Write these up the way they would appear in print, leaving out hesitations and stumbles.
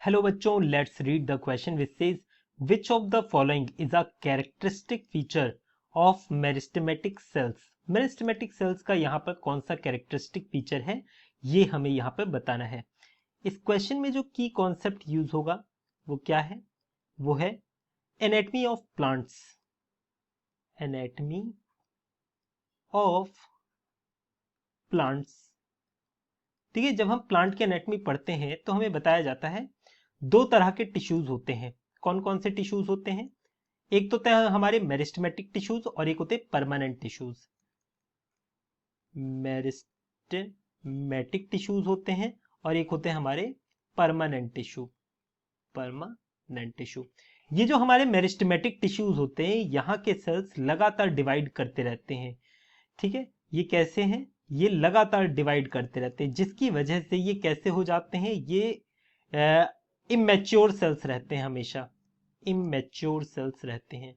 Hello बच्चों, let's read the question which says which of the following is a characteristic feature of meristematic cells. Meristematic cells का यहाँ पर कौन सा characteristic feature है, ये हमें यहाँ पर बताना है। इस क्वेश्चन में जो की कॉन्सेप्ट यूज होगा वो क्या है, वो है anatomy of plants. Anatomy of plants. ठीक है, जब हम प्लांट की एनाटमी पढ़ते हैं तो हमें बताया जाता है दो तरह के टिश्यूज होते हैं। कौन कौन से टिश्यूज होते हैं? एक तो होते हैं हमारे मेरिस्टेमेटिक टिश्यूज और एक होते हैं परमानेंट टिश्यूज। मेरिस्टेमेटिक टिश्यूज होते हैं और एक होते हैं हमारे परमानेंट टिश्यू। परमानेंट टिश्यू, ये जो हमारे मेरिस्टेमेटिक टिश्यूज होते हैं, यहाँ के सेल्स लगातार डिवाइड करते रहते हैं। ठीक है, ये कैसे हैं? ये लगातार डिवाइड करते रहते हैं, जिसकी वजह से ये कैसे हो जाते हैं, ये इमेच्योर सेल्स रहते हैं, हमेशा इमेच्योर सेल्स रहते हैं।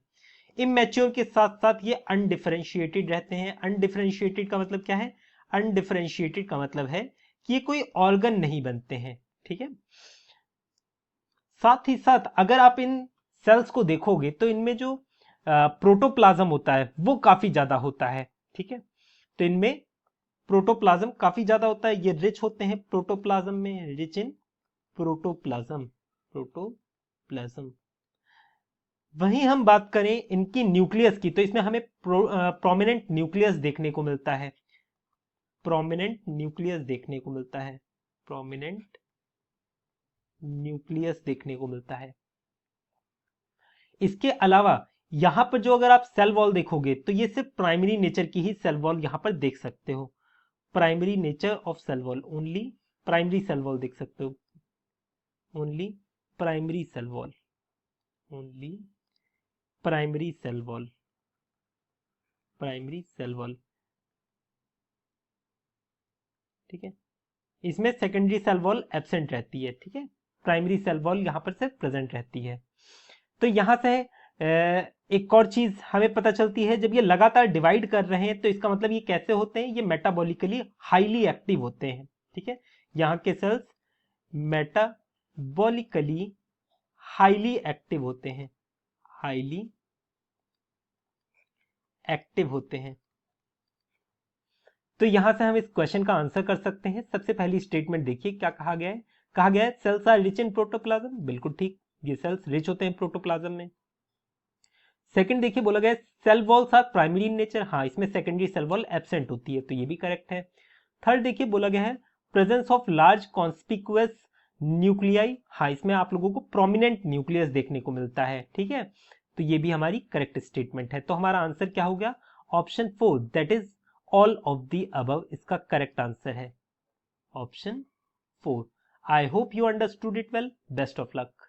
इमेच्योर के साथ साथ ये अनडिफरेंशिएटेड रहते हैं। अनडिफरेंशिएटेड का मतलब क्या है? अनडिफरेंशिएटेड का मतलब है कि ये कोई ऑर्गन नहीं बनते हैं। ठीक है, साथ ही साथ अगर आप इन सेल्स को देखोगे तो इनमें जो प्रोटोप्लाज्म होता है वो काफी ज्यादा होता है। ठीक है, तो इनमें प्रोटोप्लाज्म काफी ज्यादा होता है, ये रिच होते हैं प्रोटोप्लाज्म में, रिच इन प्रोटोप्लाज्म। प्रोटोप्लाज्म। वहीं हम बात करें इनकी न्यूक्लियस की, तो इसमें हमें प्रोमिनेंट न्यूक्लियस देखने को मिलता है। प्रोमिनेंट न्यूक्लियस देखने को मिलता है। प्रोमिनेंट न्यूक्लियस देखने को मिलता है। इसके अलावा यहां पर जो अगर आप सेल वॉल देखोगे तो ये सिर्फ प्राइमरी नेचर की ही सेल वॉल यहां पर देख सकते हो। Primary nature of cell wall, only primary cell wall देख सकते हो। Only primary cell wall, only primary cell wall, primary cell wall. ठीक है, इसमें सेकेंडरी सेल वॉल एब्सेंट रहती है। ठीक है, प्राइमरी सेल वॉल यहां पर सिर्फ प्रेजेंट रहती है। तो यहां से एक और चीज हमें पता चलती है, जब ये लगातार डिवाइड कर रहे हैं तो इसका मतलब ये कैसे होते हैं, ये मेटाबॉलिकली हाईली एक्टिव होते हैं। ठीक है, यहाँ के सेल्स मेटाबॉलिकली हाईली एक्टिव होते हैं, हाईली एक्टिव होते हैं। तो यहां से हम इस क्वेश्चन का आंसर कर सकते हैं। सबसे पहली स्टेटमेंट देखिए क्या कहा गया है। कहा गया है cells are rich in protoplasm, बिल्कुल ठीक, ये सेल्स रिच होते हैं प्रोटोप्लाज्म में। सेकंड देखिए बोला गया cell walls are primary in nature, हाँ इसमें सेकेंडरी सेल वॉल एब्सेंट होती है, तो ये भी करेक्ट है। थर्ड देखिए बोला गया है presence of large conspicuous nuclei, हाँ इसमें आप लोगों को प्रोमिनेंट न्यूक्लियस देखने को मिलता है। ठीक है, तो ये भी हमारी करेक्ट स्टेटमेंट है। तो हमारा आंसर क्या हो गया? Option 4, that is all of the above, इसका करेक्ट आंसर है option 4। I hope you understood it well. Best of luck.